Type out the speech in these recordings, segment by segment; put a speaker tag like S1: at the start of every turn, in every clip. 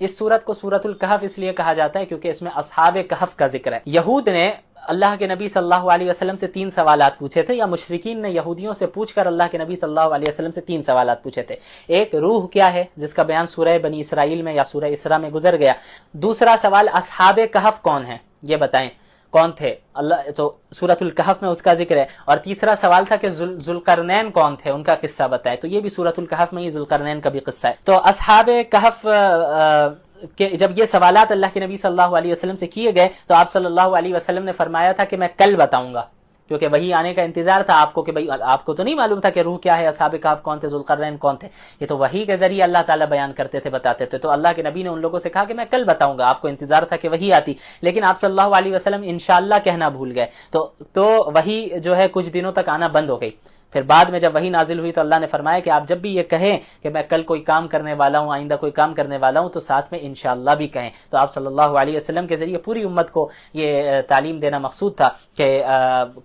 S1: اس سورت کو سورت الکہف اس لیے کہا جاتا ہے کیونکہ اس میں اصحاب کہف کا ذکر ہے۔ یہود نے اللہ کے نبی صلی اللہ علیہ وسلم سے 3 سوالات پوچھے تھے، یا مشرکین نے یہودیوں سے پوچھ کر اللہ کے نبی صلی اللہ علیہ وسلم سے 3 سوالات پوچھے تھے۔ ایک روح کیا ہے، جس کا بیان سورہ بنی اسرائیل میں یا سورہ اسراء میں گزر گیا۔ دوسرا سوال اصحاب کہف کون ہیں، یہ بتائیں کون تھے، اللہ تو سورۃ الکہف میں اس کا ذکر ہے۔ اور تیسرا سوال تھا کہ ذوالقرنین کون تھے، ان کا قصہ بتائے، تو یہ بھی سورۃ الکہف میں ہی ذوالقرنین کا بھی قصہ ہے۔ تو اصحاب کہف کہ جب یہ سوالات اللہ کے نبی صلی اللہ علیہ وسلم سے کیے گئے تو آپ صلی اللہ علیہ وسلم نے فرمایا تھا کہ میں کل بتاؤں گا، کیونکہ وہی آنے کا انتظار تھا آپ کو کہ بھئی آپ کو تو نہیں معلوم تھا کہ روح کیا ہے، اصحاب کہف کون تھے، ذوالقرنین کون تھے، یہ تو وحی کے ذریعے اللہ تعالیٰ بیان کرتے تھے، بتاتے تھے۔ تو اللہ کے نبی نے ان لوگوں سے کہا کہ میں کل بتاؤں گا، آپ کو انتظار تھا کہ وحی آتی، لیکن آپ صلی اللہ علیہ وسلم انشاءاللہ کہنا بھول گئے، تو وحی جو ہے کچھ دنوں تک آنا بند ہو گئی۔ پھر بعد میں جب وحی نازل ہوئی تو اللہ نے فرمایا کہ آپ جب بھی یہ کہیں کہ میں کل کوئی کام کرنے والا ہوں، آئندہ کوئی کام کرنے والا ہوں، تو ساتھ میں انشاءاللہ بھی کہیں۔ تو آپ صلی اللہ علیہ وسلم کے ذریعے پوری امت کو یہ تعلیم دینا مقصود تھا کہ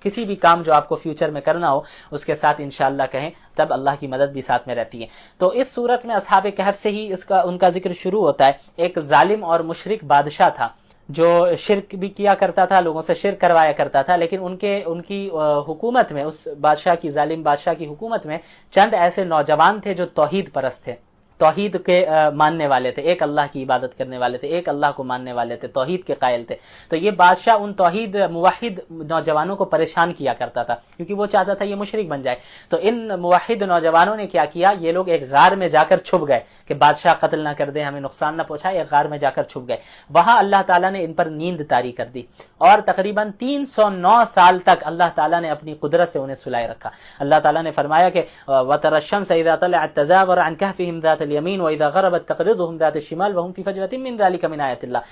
S1: کسی بھی کام جو آپ کو فیوچر میں کرنا ہو اس کے ساتھ انشاءاللہ کہیں، تب اللہ کی مدد بھی ساتھ میں رہتی ہے۔ تو اس صورت میں اصحاب کہف سے ہی ان کا ذکر شروع ہوتا ہے۔ ایک ظالم اور مشرک بادشاہ تھا جو شرک بھی کیا کرتا تھا، لوگوں سے شرک کروایا کرتا تھا، لیکن ان کی حکومت میں، اس بادشاہ کی، ظالم بادشاہ کی حکومت میں چند ایسے نوجوان تھے جو توحید پرست تھے، توحید کے ماننے والے تھے، ایک اللہ کی عبادت کرنے والے تھے، ایک اللہ کو ماننے والے تھے، توحید کے قائل تھے۔ تو یہ بادشاہ ان توحید موحد نوجوانوں کو پریشان کیا کرتا تھا، کیونکہ وہ چاہتا تھا یہ مشرک بن جائے۔ تو ان موحد نوجوانوں نے کیا کیا، یہ لوگ ایک غار میں جا کر چھپ گئے کہ بادشاہ قتل نہ کر دے، ہمیں نقصان نہ پہنچائے، ایک غار میں جا کر چھپ گئے۔ وہاں اللہ تعالیٰ نے ان پر نیند طاری کر دی، اور تقریباً 309 سال تک اللہ تعالیٰ نے اپنی قدرت سے انہیں سلائے رکھا۔ اللہ تعالیٰ نے فرمایا کہ وَتَرَى الشَّمْسَ إِذَا طَلَعَتْ تَزَاوَرُ عَنْ كَهْفِهِمْ ذَاتَ اليمین وَإِذَا غَرَبَتْ تَقْرِضُهُمْ ذَاتَ الشِّمَالِ وَهُمْ فِي فَجْوَةٍ مِّن ذَلِكَ مِنْ آیَاتِ اللَّهِ۔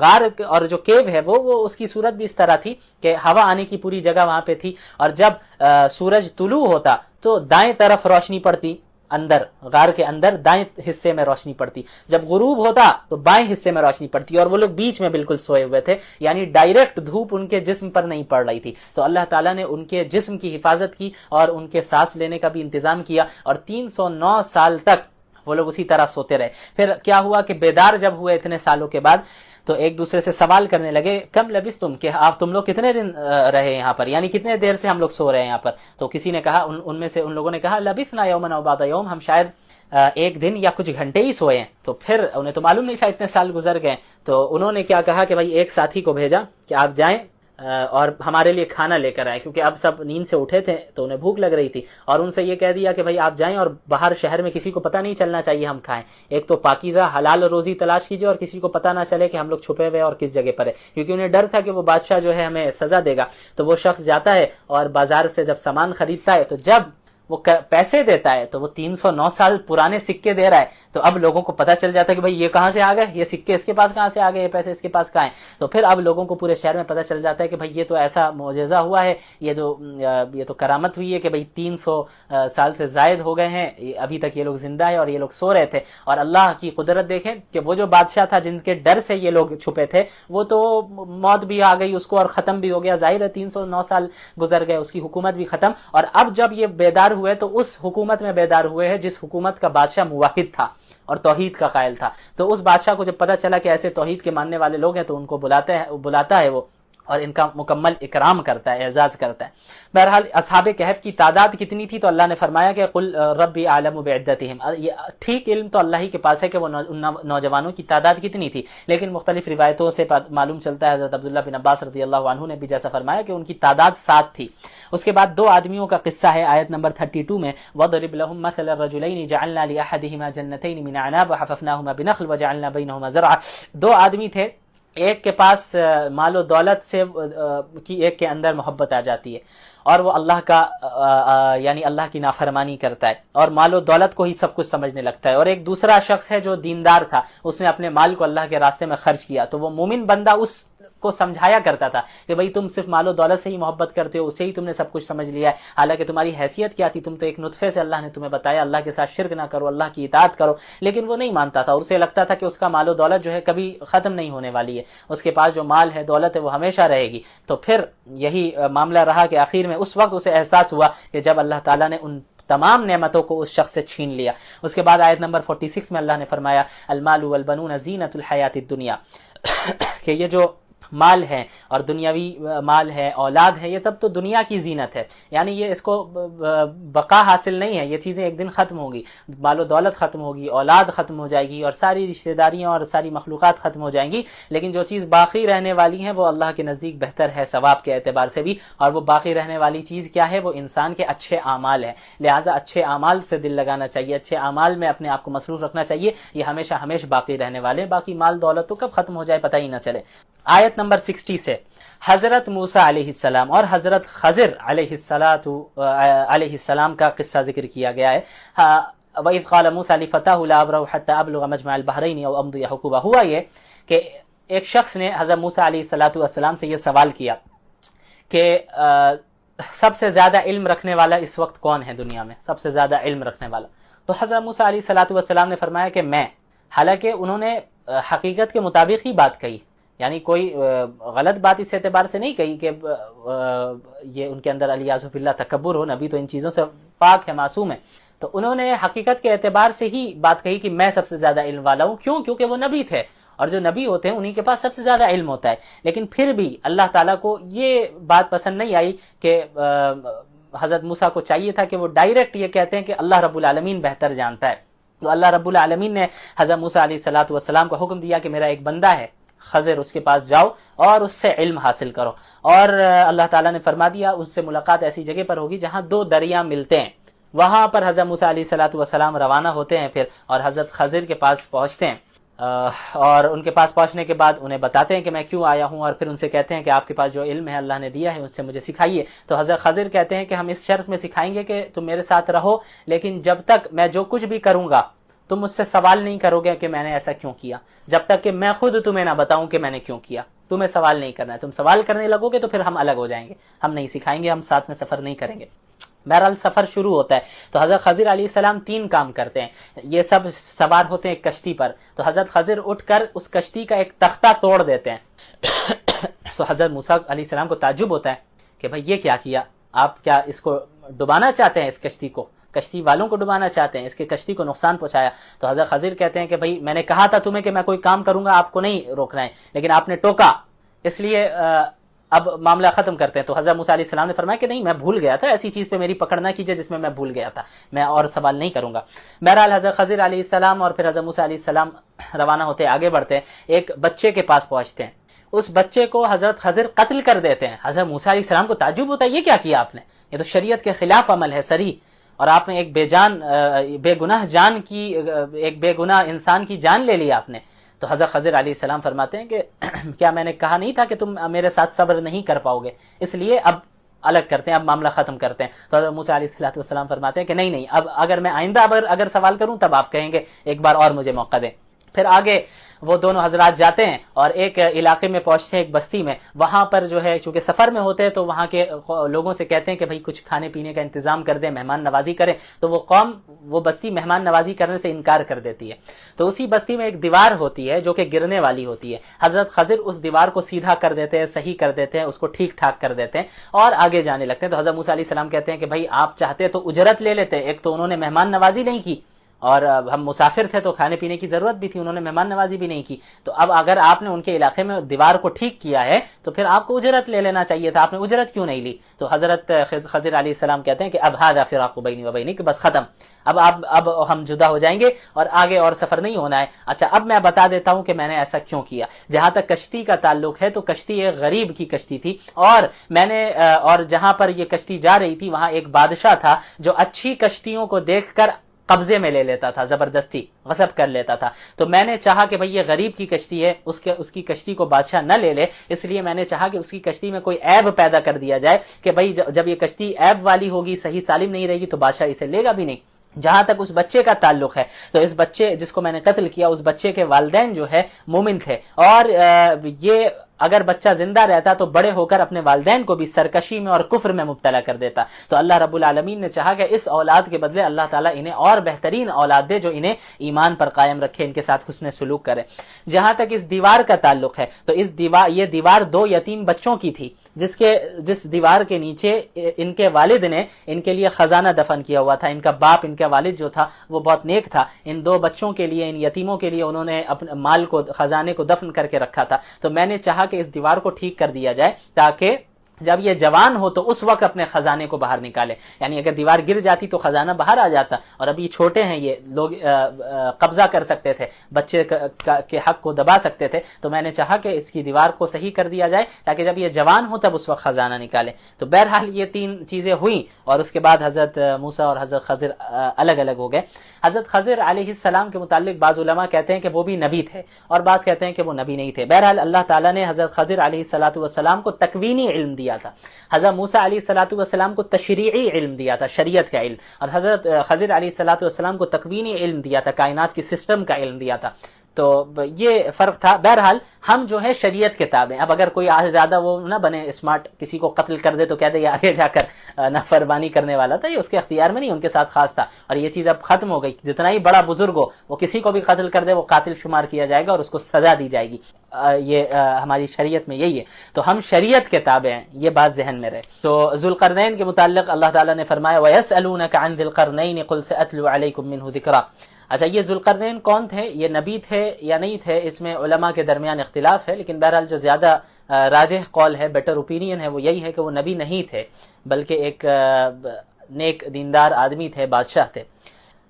S1: غار اور جو کیو ہے وہ اس کی صورت بھی اس طرح تھی کہ ہوا آنے کی پوری جگہ وہاں پہ تھی، اور جب سورج طلوع ہوتا تو دائیں طرف روشنی پڑتی، اندر غار کے اندر دائیں حصے میں روشنی پڑتی، جب غروب ہوتا تو بائیں حصے میں روشنی پڑتی، اور وہ لوگ بیچ میں بالکل سوئے ہوئے تھے، یعنی ڈائریکٹ دھوپ ان کے جسم پر نہیں پڑ رہی تھی۔ تو اللہ تعالیٰ نے ان کے جسم کی حفاظت کی اور ان کے سانس لینے کا بھی انتظام کیا، اور 309 سال تک وہ لوگ اسی طرح سوتے رہے۔ پھر کیا ہوا کہ بیدار جب ہوئے اتنے سالوں کے بعد، تو ایک دوسرے سے سوال کرنے لگے، کم لبثتم، کہ آپ تم لوگ کتنے دن رہے یہاں پر، یعنی کتنے دیر سے ہم لوگ سو رہے ہیں یہاں پر۔ تو کسی نے کہا، ان میں سے ان لوگوں نے کہا لبثنا یوما او بعض یوم، ہم شاید ایک دن یا کچھ گھنٹے ہی سوئے ہیں۔ تو پھر انہیں تو معلوم نہیں تھا اتنے سال گزر گئے، تو انہوں نے کیا کہا کہ بھائی ایک ساتھی کو بھیجا کہ آپ جائیں اور ہمارے لیے کھانا لے کر آئے، کیونکہ اب سب نیند سے اٹھے تھے تو انہیں بھوک لگ رہی تھی، اور ان سے یہ کہہ دیا کہ بھائی آپ جائیں اور باہر شہر میں کسی کو پتہ نہیں چلنا چاہیے ہم کھائیں، ایک تو پاکیزہ حلال روزی تلاش کیجیے اور کسی کو پتہ نہ چلے کہ ہم لوگ چھپے ہوئے اور کس جگہ پر ہے، کیونکہ انہیں ڈر تھا کہ وہ بادشاہ جو ہے ہمیں سزا دے گا۔ تو وہ شخص جاتا ہے اور بازار سے جب سامان خریدتا ہے، تو جب وہ پیسے دیتا ہے تو وہ 309 سال پرانے سکے دے رہا ہے، تو اب لوگوں کو پتہ چل جاتا ہے کہ بھئی یہ کہاں سے آ گئے، یہ سکے اس کے پاس کہاں سے آ گئے، یہ پیسے اس کے پاس کہاں ہیں۔ تو پھر اب لوگوں کو پورے شہر میں پتہ چل جاتا ہے کہ بھئی یہ تو ایسا معجزہ ہوا ہے، یہ تو کرامت ہوئی ہے کہ بھئی 300 سال سے زائد ہو گئے ہیں، ابھی تک یہ لوگ زندہ ہے اور یہ لوگ سو رہے تھے۔ اور اللہ کی قدرت دیکھیں کہ وہ جو بادشاہ تھا جن کے ڈر سے یہ لوگ چھپے تھے، وہ تو موت بھی آ گئی اس کو اور ختم بھی ہو گیا، ظاہر ہے 309 سال گزر گئے، اس کی حکومت بھی ختم۔ اور اب جب یہ بیدار ہوئے تو اس حکومت میں بیدار ہوئے ہیں جس حکومت کا بادشاہ موحد تھا اور توحید کا قائل تھا۔ تو اس بادشاہ کو جب پتہ چلا کہ ایسے توحید کے ماننے والے لوگ ہیں تو ان کو بلاتا ہے وہ، اور ان کا مکمل اکرام کرتا ہے، اعزاز کرتا ہے۔ بہرحال اصحاب کہف کی تعداد کتنی تھی، تو اللہ نے فرمایا کہ قل ربی اعلم بعدتہم، یہ ٹھیک علم تو اللہ ہی کے پاس ہے کہ وہ نوجوانوں کی تعداد کتنی تھی، لیکن مختلف روایتوں سے معلوم چلتا ہے، حضرت عبداللہ بن عباس رضی اللہ عنہ نے بھی جیسا فرمایا کہ ان کی تعداد 7 تھی۔ اس کے بعد 2 آدمیوں کا قصہ ہے آیت نمبر 32 میں، وَضْرِبْ لَهُم مَثَلَ الرَّجُلَيْنِ جَعَلْنَا لِأَحَدِهِمَا جَنَّتَيْنِ مِنْ أَعْنَابٍ وَحَفَفْنَاهُمَا بِنَخْلٍ وَجَعَلْنَا بَيْنَهُمَا زَرْعًا۔ 2 آدمی تھے، ایک کے پاس مال و دولت سے کی ایک کے اندر محبت آ جاتی ہے، اور وہ اللہ کا یعنی اللہ کی نافرمانی کرتا ہے اور مال و دولت کو ہی سب کچھ سمجھنے لگتا ہے، اور ایک دوسرا شخص ہے جو دیندار تھا، اس نے اپنے مال کو اللہ کے راستے میں خرچ کیا، تو وہ مومن بندہ اس کو سمجھایا کرتا تھا کہ بھئی تم صرف مال و دولت سے ہی محبت کرتے ہو، اسے ہی تم نے سب کچھ سمجھ لیا ہے، حالانکہ تمہاری حیثیت کیا تھی، تم تو ایک نطفے سے اللہ نے تمہیں بتایا اللہ کے ساتھ شرک نہ کرو، اللہ کی اطاعت کرو، لیکن وہ نہیں مانتا تھا، اور اسے لگتا تھا کہ اس کا مال و دولت جو ہے کبھی ختم نہیں ہونے والی ہے، اس کے پاس جو مال ہے دولت ہے وہ ہمیشہ رہے گی۔ تو پھر یہی معاملہ رہا کہ آخر میں اس وقت اسے احساس ہوا کہ جب اللہ تعالیٰ نے ان تمام نعمتوں کو اس شخص سے چھین لیا۔ اس کے بعد آیت نمبر 46 میں اللہ نے فرمایا المال والبنون زینت الحیات الدنیا، کہ یہ جو مال ہے اور دنیاوی مال ہے، اولاد ہے، یہ سب تو دنیا کی زینت ہے، یعنی یہ اس کو بقا حاصل نہیں ہے، یہ چیزیں ایک دن ختم ہوگی، مال و دولت ختم ہوگی، اولاد ختم ہو جائے گی اور ساری رشتہ داریاں اور ساری مخلوقات ختم ہو جائیں گی، لیکن جو چیز باقی رہنے والی ہے وہ اللہ کے نزدیک بہتر ہے ثواب کے اعتبار سے بھی، اور وہ باقی رہنے والی چیز کیا ہے؟ وہ انسان کے اچھے اعمال ہیں۔ لہٰذا اچھے اعمال سے دل لگانا چاہیے، اچھے اعمال میں اپنے آپ کو مصروف رکھنا چاہیے، یہ ہمیشہ ہمیشہ باقی رہنے والے، باقی مال دولت تو کب ختم ہو جائے پتہ ہی نہ چلے۔ آیت نمبر 60 سے حضرت موسیٰ علیہ السلام اور حضرت خضر علیہ السلام کا قصہ ذکر کیا گیا ہے۔ وَإِذْ قَالَ مُوسَىٰ لِفَتَاهُ لَا أَبْرَحُ حَتَّىٰ أَبْلُغَ مَجْمَعَ الْبَحْرَيْنِ أَوْ أَمْضِيَ حُقُبًا۔ ہوا یہ کہ ایک شخص نے حضرت موسیٰ علیہ السلام سے یہ سوال کیا کہ سب سے زیادہ علم رکھنے والا اس وقت کون ہے دنیا میں، سب سے زیادہ علم رکھنے والا؟ تو حضرت موسیٰ علیہ السلام نے فرمایا کہ میں، حالانکہ انہوں نے حقیقت کے مطابق ہی بات کہی، یعنی کوئی غلط بات اس اعتبار سے نہیں کہی کہ یہ ان کے اندر الیاذ باللہ تکبر ہو، نبی تو ان چیزوں سے پاک ہے، معصوم ہے، تو انہوں نے حقیقت کے اعتبار سے ہی بات کہی کہ میں سب سے زیادہ علم والا ہوں۔ کیوں؟ کیونکہ وہ نبی تھے، اور جو نبی ہوتے ہیں انہی کے پاس سب سے زیادہ علم ہوتا ہے۔ لیکن پھر بھی اللہ تعالیٰ کو یہ بات پسند نہیں آئی کہ حضرت موسیٰ کو چاہیے تھا کہ وہ ڈائریکٹ یہ کہتے ہیں کہ اللہ رب العالمین بہتر جانتا ہے۔ تو اللہ رب العالمین نے حضرت موسیٰ علیہ السلام کو حکم دیا کہ میرا ایک بندہ ہے خضر، اس کے پاس جاؤ اور اس سے علم حاصل کرو، اور اللہ تعالیٰ نے فرما دیا اس سے ملاقات ایسی جگہ پر ہوگی جہاں دو دریا ملتے ہیں، وہاں پر حضرت موسیٰ علیہ السلام روانہ ہوتے ہیں پھر، اور حضرت خضر کے پاس پہنچتے ہیں، اور ان کے پاس پہنچنے کے بعد انہیں بتاتے ہیں کہ میں کیوں آیا ہوں، اور پھر ان سے کہتے ہیں کہ آپ کے پاس جو علم ہے اللہ نے دیا ہے اس سے مجھے سکھائیے۔ تو حضرت خضر کہتے ہیں کہ ہم اس شرط میں سکھائیں گے کہ تم میرے ساتھ رہو، لیکن جب تک میں جو کچھ بھی کروں گا تم مجھ سے سوال نہیں کرو گے کہ میں نے ایسا کیوں کیا، جب تک کہ میں خود تمہیں نہ بتاؤں کہ میں نے کیوں کیا، تمہیں سوال نہیں کرنا ہے، تم سوال کرنے لگو گے تو پھر ہم الگ ہو جائیں گے، ہم نہیں سکھائیں گے، ہم ساتھ میں سفر نہیں کریں گے۔ بہرحال سفر شروع ہوتا ہے تو حضرت خضر علیہ السلام 3 کام کرتے ہیں، یہ سب سوار ہوتے ہیں ایک کشتی پر، تو حضرت خضر اٹھ کر اس کشتی کا ایک تختہ توڑ دیتے ہیں تو حضرت موسیٰ علیہ السلام کو تعجب ہوتا ہے کہ بھائی یہ کیا کیا، آپ کیا اس کو ڈبانا چاہتے ہیں، اس کشتی کو، کشتی والوں کو ڈبانا چاہتے ہیں، اس کے کشتی کو نقصان پہنچایا؟ تو حضرت خضر کہتے ہیں کہ بھائی میں نے کہا تھا تمہیں کہ میں کوئی کام کروں گا آپ کو نہیں روکنا ہے، لیکن آپ نے ٹوکا، اس لیے اب معاملہ ختم کرتے ہیں۔ تو حضرت موسیٰ علیہ السلام نے فرمایا کہ نہیں، میں بھول گیا تھا، ایسی چیز پہ میری پکڑ نہ کیجیے جس میں میں بھول گیا تھا، میں اور سوال نہیں کروں گا۔ بہرحال حضرت خضر علیہ السلام اور پھر حضرت موسیٰ علیہ السلام روانہ ہوتے آگے بڑھتے ہیں، ایک بچے کے پاس پہنچتے ہیں، اس بچے کو حضرت خضر قتل کر دیتے ہیں۔ حضرت موسیٰ علیہ السلام کو تعجب ہوتا ہے یہ کیا کیا آپ نے، یہ تو شریعت کے خلاف عمل ہے صریح، اور آپ نے ایک بے گناہ انسان کی جان لے لی آپ نے۔ تو حضرت خضر علیہ السلام فرماتے ہیں کہ کیا میں نے کہا نہیں تھا کہ تم میرے ساتھ صبر نہیں کر پاؤ گے، اس لیے اب الگ کرتے ہیں، اب معاملہ ختم کرتے ہیں۔ تو حضرت موسیٰ علیہ السلام فرماتے ہیں کہ نہیں، اب اگر میں آئندہ اگر سوال کروں تب آپ کہیں گے ایک بار اور مجھے موقع دیں۔ پھر آگے وہ دونوں حضرات جاتے ہیں اور ایک علاقے میں پہنچتے ہیں، ایک بستی میں، وہاں پر جو ہے چونکہ سفر میں ہوتے ہیں تو وہاں کے لوگوں سے کہتے ہیں کہ بھائی کچھ کھانے پینے کا انتظام کر دیں، مہمان نوازی کریں، تو وہ قوم، وہ بستی مہمان نوازی کرنے سے انکار کر دیتی ہے۔ تو اسی بستی میں ایک دیوار ہوتی ہے جو کہ گرنے والی ہوتی ہے، حضرت خضر اس دیوار کو سیدھا کر دیتے ہیں، صحیح کر دیتے ہیں، اس کو ٹھیک ٹھاک کر دیتے ہیں اور آگے جانے لگتے ہیں۔ تو حضرت موسیٰ علیہ السلام کہتے ہیں کہ بھائی آپ چاہتے تو اجرت لے لیتے، ایک تو انہوں نے مہمان نوازی نہیں کی، اور ہم مسافر تھے تو کھانے پینے کی ضرورت بھی تھی، انہوں نے مہمان نوازی بھی نہیں کی، تو اب اگر آپ نے ان کے علاقے میں دیوار کو ٹھیک کیا ہے تو پھر آپ کو اجرت لے لینا چاہیے تھا، آپ نے اجرت کیوں نہیں لی؟ تو حضرت خضر علیہ السلام کہتے ہیں کہ اب ھذا فراق بینی و بینک، بس ختم، اب ہم جدا ہو جائیں گے اور آگے اور سفر نہیں ہونا ہے۔ اچھا اب میں بتا دیتا ہوں کہ میں نے ایسا کیوں کیا۔ جہاں تک کشتی کا تعلق ہے تو کشتی ایک غریب کی کشتی تھی، اور جہاں پر یہ کشتی جا رہی تھی وہاں ایک بادشاہ تھا جو اچھی کشتیوں کو دیکھ کر قبضے میں لے لیتا تھا، زبردستی غصب کر لیتا تھا۔ تو میں نے چاہا کہ بھئی یہ غریب کی کشتی ہے، اس کی کشتی کو بادشاہ نہ لے لے، اس لیے میں نے چاہا کہ اس کی کشتی میں کوئی عیب پیدا کر دیا جائے کہ بھئی جب یہ کشتی عیب والی ہوگی، صحیح سالم نہیں رہے گی تو بادشاہ اسے لے گا بھی نہیں۔ جہاں تک اس بچے کا تعلق ہے تو اس بچے جس کو میں نے قتل کیا، اس بچے کے والدین جو ہے مومن تھے، اور یہ اگر بچہ زندہ رہتا تو بڑے ہو کر اپنے والدین کو بھی سرکشی میں اور کفر میں مبتلا کر دیتا. تو اللہ رب العالمین نے چاہا کہ اس اولاد کے بدلے اللہ تعالیٰ انہیں اور بہترین اولاد دے جو انہیں ایمان پر قائم رکھے, ان کے ساتھ حسن سلوک کرے. جہاں تک اس دیوار کا تعلق ہے تو یہ دیوار 2 یتیم بچوں کی تھی, جس دیوار کے نیچے ان کے والد نے ان کے لیے خزانہ دفن کیا ہوا تھا. ان کا باپ, ان کا والد جو تھا وہ بہت نیک تھا, ان 2 بچوں کے لیے, ان یتیموں کے لیے انہوں نے اپنے مال کو, خزانے کو دفن کر کے رکھا تھا. تو میں نے چاہا کہ اس دیوار کو ٹھیک کر دیا جائے تاکہ جب یہ جوان ہو تو اس وقت اپنے خزانے کو باہر نکالے. یعنی اگر دیوار گر جاتی تو خزانہ باہر آ جاتا, اور ابھی چھوٹے ہیں یہ لوگ قبضہ کر سکتے تھے, بچے کے حق کو دبا سکتے تھے. تو میں نے چاہا کہ اس کی دیوار کو صحیح کر دیا جائے تاکہ جب یہ جوان ہو تب اس وقت خزانہ نکالے. تو بہرحال یہ 3 چیزیں ہوئیں, اور اس کے بعد حضرت موسیٰ اور حضرت خضر الگ الگ ہو گئے. حضرت خضر علیہ السلام کے متعلق بعض علماء کہتے ہیں کہ وہ بھی نبی تھے, اور بعض کہتے ہیں کہ وہ نبی نہیں تھے. بہرحال اللہ تعالیٰ نے حضرت خضر علیہ السلام کو تکوینی علم دیا تھا, حضرت موسیٰ علیہ السلام کو تشریعی علم دیا تھا, شریعت کا علم, اور حضرت خضر علیہ السلام کو تکوینی علم دیا تھا, کائنات کی سسٹم کا علم دیا تھا. تو یہ فرق تھا. بہرحال ہم جو ہے شریعت کے تابع. اب اگر کوئی آج زیادہ وہ نہ بنے اسمارٹ, کسی کو قتل کر دے تو کہہ دے یہ آگے جا کر نافرمانی کرنے والا تھا, یہ اس کے اختیار میں نہیں, ان کے ساتھ خاص تھا, اور یہ چیز اب ختم ہو گئی. جتنا ہی بڑا بزرگ ہو وہ کسی کو بھی قتل کر دے وہ قاتل شمار کیا جائے گا اور اس کو سزا دی جائے گی. یہ ہماری شریعت میں یہی ہے. تو ہم شریعت کے تابع ہیں, یہ بات ذہن میں رہے. تو ذوالقرنین کے متعلق اللہ تعالیٰ نے فرمایا وَيَسْأَلُونَكَ عَنْ ذِي الْقَرْنَيْنِ قُلْ سَأَتْلُو عَلَيْكُم مِّنْهُ ذِكْرًا. اچھا, یہ ذوالقرنین کون تھے؟ یہ نبی تھے یا نہیں تھے, اس میں علماء کے درمیان اختلاف ہے, لیکن بہرحال جو زیادہ راجح قول ہے, بیٹر اوپینین ہے, وہ یہی ہے کہ وہ نبی نہیں تھے بلکہ ایک نیک دیندار آدمی تھے, بادشاہ تھے.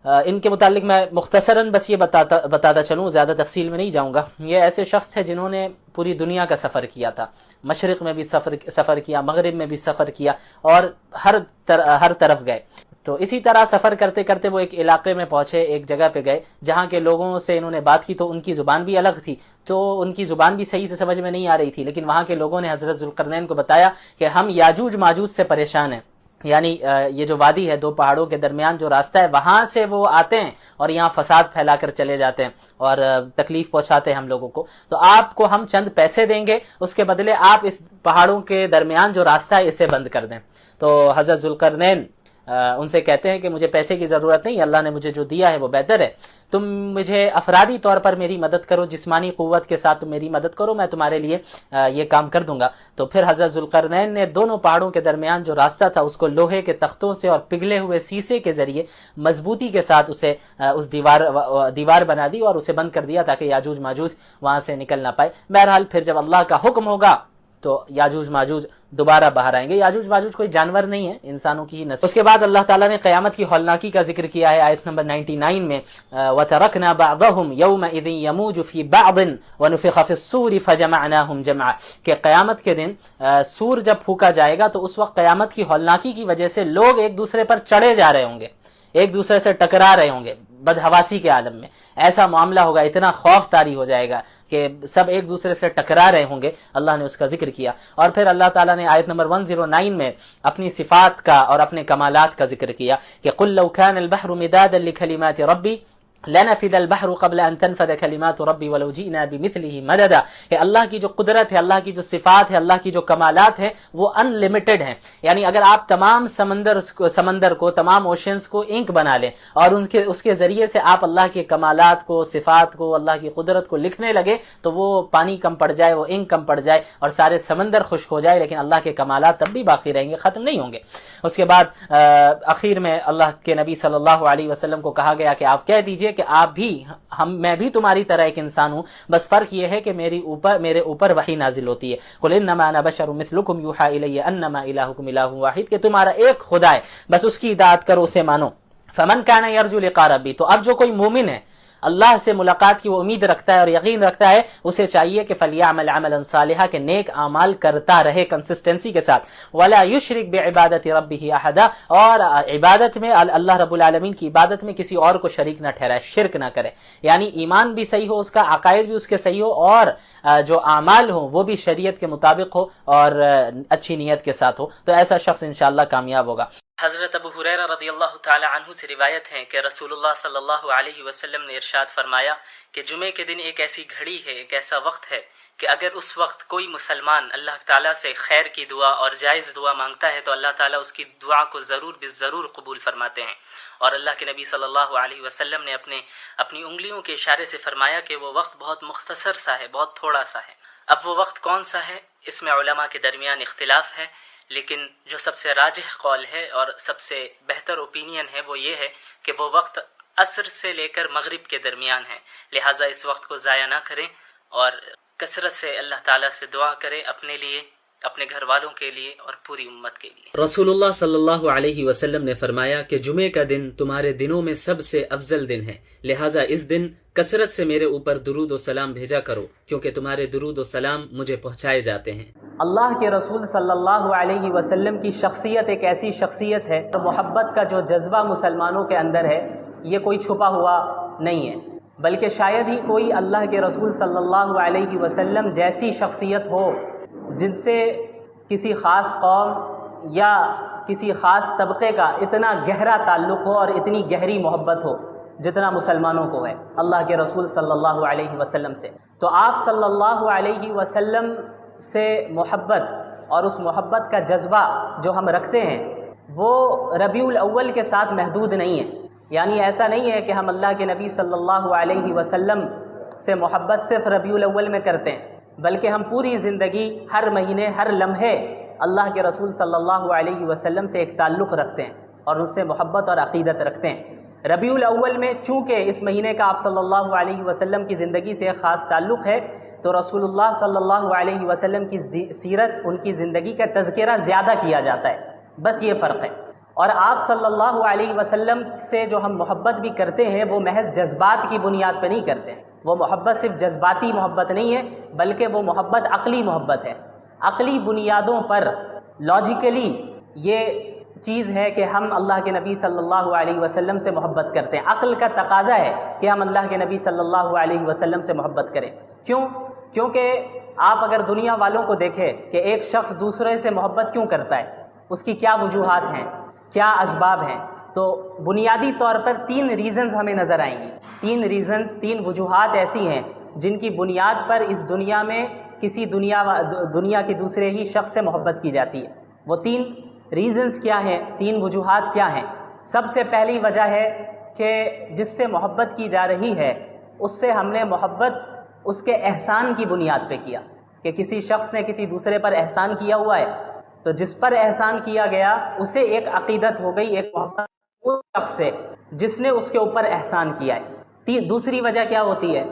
S1: ان کے متعلق میں مختصراً بس یہ بتاتا چلوں, زیادہ تفصیل میں نہیں جاؤں گا. یہ ایسے شخص تھے جنہوں نے پوری دنیا کا سفر کیا تھا, مشرق میں بھی سفر کیا, مغرب میں بھی سفر کیا, اور ہر طرف گئے. تو اسی طرح سفر کرتے کرتے وہ ایک علاقے میں پہنچے, ایک جگہ پہ گئے جہاں کے لوگوں سے انہوں نے بات کی تو ان کی زبان بھی الگ تھی, تو ان کی زبان بھی صحیح سے سمجھ میں نہیں آ رہی تھی. لیکن وہاں کے لوگوں نے حضرت ذوالقرنین کو بتایا کہ ہم یاجوج ماجوج سے پریشان ہیں. یعنی یہ جو وادی ہے, 2 پہاڑوں کے درمیان جو راستہ ہے, وہاں سے وہ آتے ہیں اور یہاں فساد پھیلا کر چلے جاتے ہیں اور تکلیف پہنچاتے ہیں ہم لوگوں کو. تو آپ کو ہم چند پیسے دیں گے, اس کے بدلے آپ اس پہاڑوں کے درمیان جو راستہ ہے اسے بند کر دیں. تو حضرت ذوالقرنین ان سے کہتے ہیں کہ مجھے پیسے کی ضرورت نہیں, اللہ نے مجھے جو دیا ہے وہ بہتر ہے, تم مجھے افرادی طور پر میری مدد کرو, جسمانی قوت کے ساتھ تم میری مدد کرو, میں تمہارے لیے یہ کام کر دوں گا. تو پھر حضرت ذوالقرنین نے دونوں پہاڑوں کے درمیان جو راستہ تھا اس کو لوہے کے تختوں سے اور پگھلے ہوئے سیسے کے ذریعے مضبوطی کے ساتھ اسے اس دیوار بنا دی اور اسے بند کر دیا تاکہ یاجوج ماجوج وہاں سے نکل نہ پائے. بہرحال پھر جب اللہ کا حکم ہوگا تو یاجوج ماجوج دوبارہ باہر آئیں گے. یاجوج ماجوج کوئی جانور نہیں ہے, انسانوں کی ہی نسل. اس کے بعد اللہ تعالیٰ نے قیامت کی ہولناکی کا ذکر کیا ہے آیت نمبر 99 میں, وَتَرَكْنَا بَعْضَهُمْ يَوْمَئِذٍ يَمُوجُ فِي بَعْضٍ وَنُفِخَ فِي الصُّورِ فَجَمَعْنَاهُمْ جَمْعًا. کہ قیامت کے دن سور جب پھونکا جائے گا تو اس وقت قیامت کی ہولناکی کی وجہ سے لوگ ایک دوسرے پر چڑھے جا رہے ہوں گے, ایک دوسرے سے ٹکرا رہے ہوں گے. بدحواسی کے عالم میں ایسا معاملہ ہوگا, اتنا خوف طاری ہو جائے گا کہ سب ایک دوسرے سے ٹکرا رہے ہوں گے. اللہ نے اس کا ذکر کیا. اور پھر اللہ تعالیٰ نے آیت نمبر 109 میں اپنی صفات کا اور اپنے کمالات کا ذکر کیا کہ قُلْ لَوْ كَانَ الْبَحْرُ مِدَادًا لِكَلِمَاتِ رَبِّي لنفد البحر قبل ان تنفد كلمات ربي ولو جئنا بمثله مددا. کہ اللہ کی جو قدرت ہے, اللہ کی جو صفات ہے, اللہ کی جو کمالات ہیں وہ ان لمیٹڈ ہیں. یعنی اگر آپ تمام سمندر کو تمام اوشنز کو انک بنا لیں اور اس کے ذریعے سے آپ اللہ کے کمالات کو, صفات کو, اللہ کی قدرت کو لکھنے لگے تو وہ پانی کم پڑ جائے, وہ انک کم پڑ جائے اور سارے سمندر خشک ہو جائے, لیکن اللہ کے کمالات تب بھی باقی رہیں گے, ختم نہیں ہوں گے. اس کے بعد اخیر میں اللہ کے نبی صلی اللہ علیہ وسلم کو کہا گیا کہ آپ کہہ دیجئے کہ آپ بھی میں بھی تمہاری طرح ایک انسان ہوں, بس فرق یہ ہے کہ میرے اوپر وحی نازل ہوتی ہے. قل انما انا بشر مثلکم یوحی الی انما الہکم الہ واحد. کہ تمہارا ایک خدا ہے, بس اس کی اطاعت کرو, اسے مانو. فمن کان یرجو لقاء ربی. تو اب جو کوئی مومن ہے, اللہ سے ملاقات کی وہ امید رکھتا ہے اور یقین رکھتا ہے, اسے چاہیے کہ فلیعمل عملا صالحا, کہ نیک اعمال کرتا رہے کنسسٹنسی کے ساتھ. ولا یشرک بعبادت ربہ احدا. اور عبادت میں اللہ رب العالمین کی عبادت میں کسی اور کو شریک نہ ٹھہرائے, شرک نہ کرے. یعنی ایمان بھی صحیح ہو اس کا, عقائد بھی اس کے صحیح ہو, اور جو اعمال ہوں وہ بھی شریعت کے مطابق ہو اور اچھی نیت کے ساتھ ہو. تو ایسا شخص انشاءاللہ کامیاب ہوگا. حضرت ابو ہریرہ رضی اللہ تعالی عنہ سے روایت ہے کہ رسول اللہ صلی اللہ علیہ وسلم نے ارشاد فرمایا کہ جمعے کے دن ایک ایسی گھڑی ہے، ایک ایسا وقت ہے کہ اگر اس وقت کوئی مسلمان اللہ تعالیٰ سے خیر کی دعا اور جائز دعا مانگتا ہے تو اللہ تعالیٰ اس کی دعا کو ضرور بالضرور قبول فرماتے ہیں۔ اور اللہ کے نبی صلی اللہ علیہ وسلم نے اپنی انگلیوں کے اشارے سے فرمایا کہ وہ وقت بہت مختصر سا ہے، بہت تھوڑا سا ہے۔ اب وہ وقت کون سا ہے، اس میں علماء کے درمیان اختلاف ہے، لیکن جو سب سے راجح قول ہے اور سب سے بہتر اوپینین ہے وہ یہ ہے کہ وہ وقت عصر سے لے کر مغرب کے درمیان ہے، لہٰذا اس وقت کو ضائع نہ کریں اور کثرت سے اللہ تعالیٰ سے دعا کریں، اپنے لیے، اپنے گھر والوں کے لیے اور پوری امت کے لیے۔ رسول اللہ صلی اللہ علیہ وسلم نے فرمایا کہ جمعے کا دن تمہارے دنوں میں سب سے افضل دن ہے، لہٰذا اس دن کثرت سے میرے اوپر درود و سلام بھیجا کرو، کیونکہ تمہارے درود و سلام مجھے پہنچائے جاتے ہیں۔ اللہ کے رسول صلی اللہ علیہ وسلم کی شخصیت ایک ایسی شخصیت ہے، محبت کا جو جذبہ مسلمانوں کے اندر ہے یہ کوئی چھپا ہوا نہیں ہے، بلکہ شاید ہی کوئی اللہ کے رسول صلی اللہ علیہ وسلم جیسی شخصیت ہو جن سے کسی خاص قوم یا کسی خاص طبقے کا اتنا گہرا تعلق ہو اور اتنی گہری محبت ہو جتنا مسلمانوں کو ہے اللہ کے رسول صلی اللہ علیہ وسلم سے۔ تو آپ صلی اللہ علیہ وسلم سے محبت اور اس محبت کا جذبہ جو ہم رکھتے ہیں وہ ربیع الاول کے ساتھ محدود نہیں ہے، یعنی ایسا نہیں ہے کہ ہم اللہ کے نبی صلی اللہ علیہ وسلم سے محبت صرف ربیع الاول میں کرتے ہیں، بلکہ ہم پوری زندگی، ہر مہینے، ہر لمحے اللہ کے رسول صلی اللہ علیہ وسلم سے ایک تعلق رکھتے ہیں اور ان سے محبت اور عقیدت رکھتے ہیں۔ ربیع الاول میں چونکہ اس مہینے کا آپ صلی اللہ علیہ وسلم کی زندگی سے ایک خاص تعلق ہے، تو رسول اللہ صلی اللہ علیہ وسلم کی سیرت، ان کی زندگی کا تذکرہ زیادہ کیا جاتا ہے، بس یہ فرق ہے۔ اور آپ صلی اللہ علیہ وسلم سے جو ہم محبت بھی کرتے ہیں وہ محض جذبات کی بنیاد پہ نہیں کرتے ہیں، وہ محبت صرف جذباتی محبت نہیں ہے بلکہ وہ محبت عقلی محبت ہے۔ عقلی بنیادوں پر لاجیکلی یہ چیز ہے کہ ہم اللہ کے نبی صلی اللہ علیہ وسلم سے محبت کرتے ہیں، عقل کا تقاضا ہے کہ ہم اللہ کے نبی صلی اللہ علیہ وسلم سے محبت کریں۔ کیونکہ آپ اگر دنیا والوں کو دیکھیں کہ ایک شخص دوسرے سے محبت کیوں کرتا ہے، اس کی کیا وجوہات ہیں، کیا اسباب ہیں، تو بنیادی طور پر 3 ریزنز ہمیں نظر آئیں گی۔ 3 وجوہات ایسی ہیں جن کی بنیاد پر اس دنیا میں کسی دنیا کے دوسرے ہی شخص سے محبت کی جاتی ہے۔ وہ 3 ریزنز کیا ہیں، 3 وجوہات کیا ہیں؟ سب سے پہلی وجہ ہے کہ جس سے محبت کی جا رہی ہے اس سے ہم نے محبت اس کے احسان کی بنیاد پہ کیا، کہ کسی شخص نے کسی دوسرے پر احسان کیا ہوا ہے تو جس پر احسان کیا گیا اسے ایک عقیدت ہو گئی، ایک محبت اس شخص سے جس نے اس کے اوپر احسان کیا ہے۔ دوسری وجہ کیا ہوتی ہے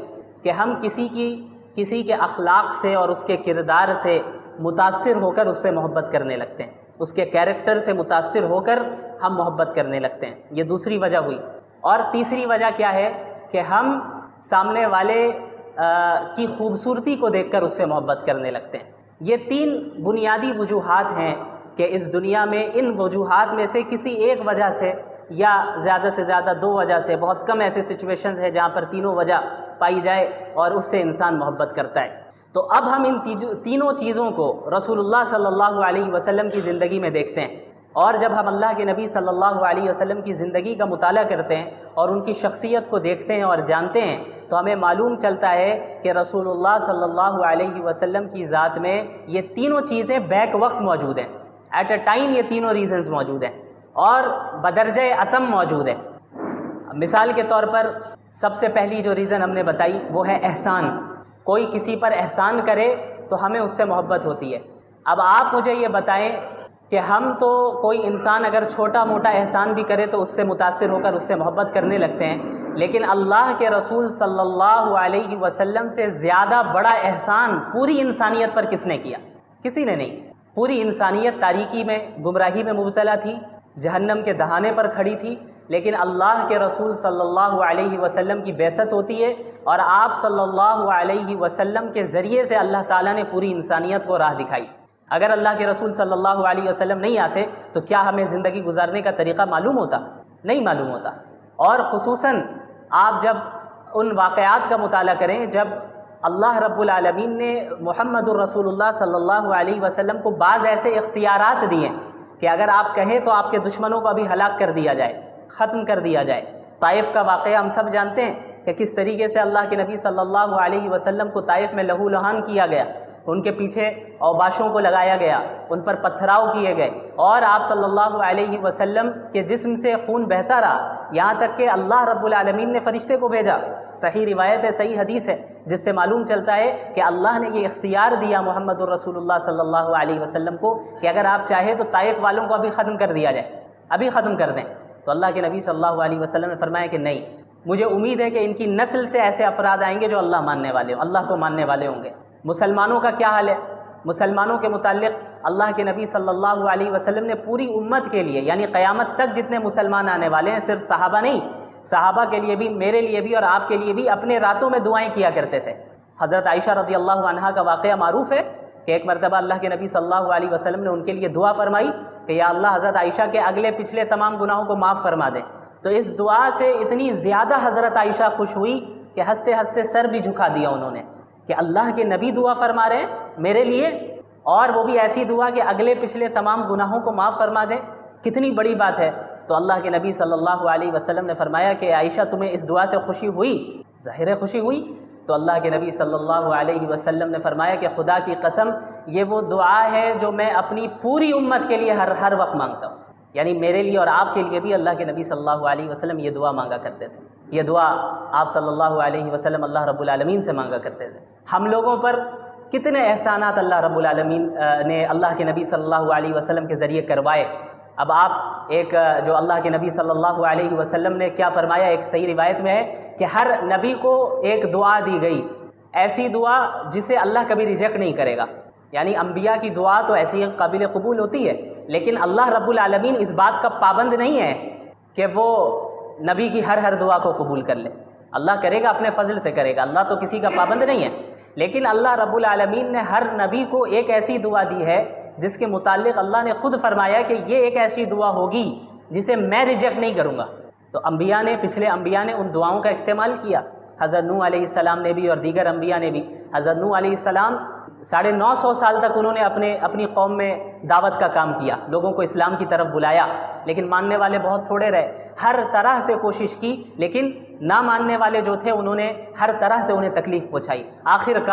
S1: کہ ہم کسی کے اخلاق سے اور اس کے کردار سے متاثر ہو کر اس سے محبت کرنے لگتے ہیں، اس کے کیریکٹر سے متاثر ہو کر ہم محبت کرنے لگتے ہیں، یہ دوسری وجہ ہوئی۔ اور تیسری وجہ کیا ہے کہ ہم سامنے والے کی خوبصورتی کو دیکھ کر اس سے محبت کرنے لگتے ہیں۔ یہ 3 بنیادی وجوہات ہیں کہ اس دنیا میں ان وجوہات میں سے کسی ایک وجہ سے یا زیادہ سے زیادہ 2 وجہ سے، بہت کم ایسے سچویشنز ہیں جہاں پر تینوں وجہ پائی جائے اور اس سے انسان محبت کرتا ہے۔ تو اب ہم ان تینوں چیزوں کو رسول اللہ صلی اللہ علیہ وسلم کی زندگی میں دیکھتے ہیں، اور جب ہم اللہ کے نبی صلی اللہ علیہ وسلم کی زندگی کا مطالعہ کرتے ہیں اور ان کی شخصیت کو دیکھتے ہیں اور جانتے ہیں تو ہمیں معلوم چلتا ہے کہ رسول اللہ صلی اللہ علیہ وسلم کی ذات میں یہ تینوں چیزیں بیک وقت موجود ہیں، ایٹ اے ٹائم یہ تینوں ریزنز موجود ہیں اور بدرجہ اتم موجود ہیں۔ مثال کے طور پر سب سے پہلی جو ریزن ہم نے بتائی وہ ہے احسان۔ کوئی کسی پر احسان کرے تو ہمیں اس سے محبت ہوتی ہے۔ اب آپ مجھے یہ بتائیں کہ ہم تو کوئی انسان اگر چھوٹا موٹا احسان بھی کرے تو اس سے متاثر ہو کر اس سے محبت کرنے لگتے ہیں، لیکن اللہ کے رسول صلی اللہ علیہ وسلم سے زیادہ بڑا احسان پوری انسانیت پر کس نے کیا؟ کسی نے نہیں۔ پوری انسانیت تاریکی میں، گمراہی میں مبتلا تھی، جہنم کے دہانے پر کھڑی تھی، لیکن اللہ کے رسول صلی اللہ علیہ وسلم کی بعثت ہوتی ہے اور آپ صلی اللہ علیہ وسلم کے ذریعے سے اللہ تعالیٰ نے پوری انسانیت کو راہ دکھائی۔ اگر اللہ کے رسول صلی اللہ علیہ وسلم نہیں آتے تو کیا ہمیں زندگی گزارنے کا طریقہ معلوم ہوتا؟ نہیں معلوم ہوتا۔ اور خصوصاً آپ جب ان واقعات کا مطالعہ کریں جب اللہ رب العالمین نے محمد الرسول اللہ صلی اللہ علیہ وسلم کو بعض ایسے اختیارات دیے کہ اگر آپ کہیں تو آپ کے دشمنوں کو ابھی ہلاک کر دیا جائے، ختم کر دیا جائے۔ طائف کا واقعہ ہم سب جانتے ہیں کہ کس طریقے سے اللہ کے نبی صلی اللہ علیہ وسلم کو طائف میں لہو لہان کیا گیا، ان کے پیچھے اوباشوں کو لگایا گیا، ان پر پتھراؤ کیے گئے، اور آپ صلی اللہ علیہ وسلم کے جسم سے خون بہتا رہا، یہاں تک کہ اللہ رب العالمین نے فرشتے کو بھیجا۔ صحیح روایت ہے، صحیح حدیث ہے، جس سے معلوم چلتا ہے کہ اللہ نے یہ اختیار دیا محمد الرسول اللہ صلی اللہ علیہ وسلم کو کہ اگر آپ چاہیں تو طائف والوں کو ابھی ختم کر دیا جائے، ابھی ختم کر دیں۔ تو اللہ کے نبی صلی اللہ علیہ وسلم نے فرمایا کہ نہیں، مجھے امید ہے کہ ان کی نسل سے ایسے افراد آئیں گے جو اللہ ماننے والے ہوں، اللہ کو ماننے والے ہوں گے۔ مسلمانوں کا کیا حال ہے؟ مسلمانوں کے متعلق اللہ کے نبی صلی اللہ علیہ وسلم نے پوری امت کے لیے، یعنی قیامت تک جتنے مسلمان آنے والے ہیں، صرف صحابہ نہیں، صحابہ کے لیے بھی، میرے لیے بھی اور آپ کے لیے بھی اپنے راتوں میں دعائیں کیا کرتے تھے۔ حضرت عائشہ رضی اللہ عنہا کا واقعہ معروف ہے کہ ایک مرتبہ اللہ کے نبی صلی اللہ علیہ وسلم نے ان کے لیے دعا فرمائی کہ یا اللہ حضرت عائشہ کے اگلے پچھلے تمام گناہوں کو معاف فرما دے۔ تو اس دعا سے اتنی زیادہ حضرت عائشہ خوش ہوئی کہ ہنستے ہنستے سر بھی جھکا دیا انہوں نے کہ اللہ کے نبی دعا فرما رہے ہیں میرے لیے، اور وہ بھی ایسی دعا کہ اگلے پچھلے تمام گناہوں کو معاف فرما دیں، کتنی بڑی بات ہے۔ تو اللہ کے نبی صلی اللہ علیہ وسلم نے فرمایا کہ عائشہ تمہیں اس دعا سے خوشی ہوئی؟ ظاہر ہے خوشی ہوئی۔ تو اللہ کے نبی صلی اللہ علیہ وسلم نے فرمایا کہ خدا کی قسم یہ وہ دعا ہے جو میں اپنی پوری امت کے لیے ہر وقت مانگتا ہوں، یعنی میرے لیے اور آپ کے لیے بھی اللہ کے نبی صلی اللہ علیہ وسلم یہ دعا مانگا کرتے تھے۔ یہ دعا آپ صلی اللہ علیہ وسلم اللہ رب العالمین سے مانگا کرتے تھے۔ ہم لوگوں پر کتنے احسانات اللہ رب العالمین نے اللہ کے نبی صلی اللہ علیہ وسلم کے ذریعے کروائے۔ اب آپ ایک جو اللہ کے نبی صلی اللہ علیہ وسلم نے کیا فرمایا، ایک صحیح روایت میں ہے کہ ہر نبی کو ایک دعا دی گئی، ایسی دعا جسے اللہ کبھی ریجیکٹ نہیں کرے گا۔ یعنی انبیاء کی دعا تو ایسی قابل قبول ہوتی ہے، لیکن اللہ رب العالمین اس بات کا پابند نہیں ہے کہ وہ نبی کی ہر دعا کو قبول کر لے۔ اللہ کرے گا، اپنے فضل سے کرے گا، اللہ تو کسی کا پابند نہیں ہے، لیکن اللہ رب العالمین نے ہر نبی کو ایک ایسی دعا دی ہے جس کے متعلق اللہ نے خود فرمایا کہ یہ ایک ایسی دعا ہوگی جسے میں ریجیکٹ نہیں کروں گا۔ تو انبیاء نے، پچھلے انبیاء نے ان دعاؤں کا استعمال کیا، حضرت نوح علیہ السلام نے بھی اور دیگر انبیاء نے بھی۔ حضرت نوح علیہ السلام 950 سال تک انہوں نے اپنی قوم میں دعوت کا کام کیا، لوگوں کو اسلام کی طرف بلایا، لیکن ماننے والے بہت تھوڑے رہے۔ ہر طرح سے کوشش کی، لیکن نہ ماننے والے جو تھے انہوں نے ہر طرح سے انہیں تکلیف پہنچائی۔ آخر کار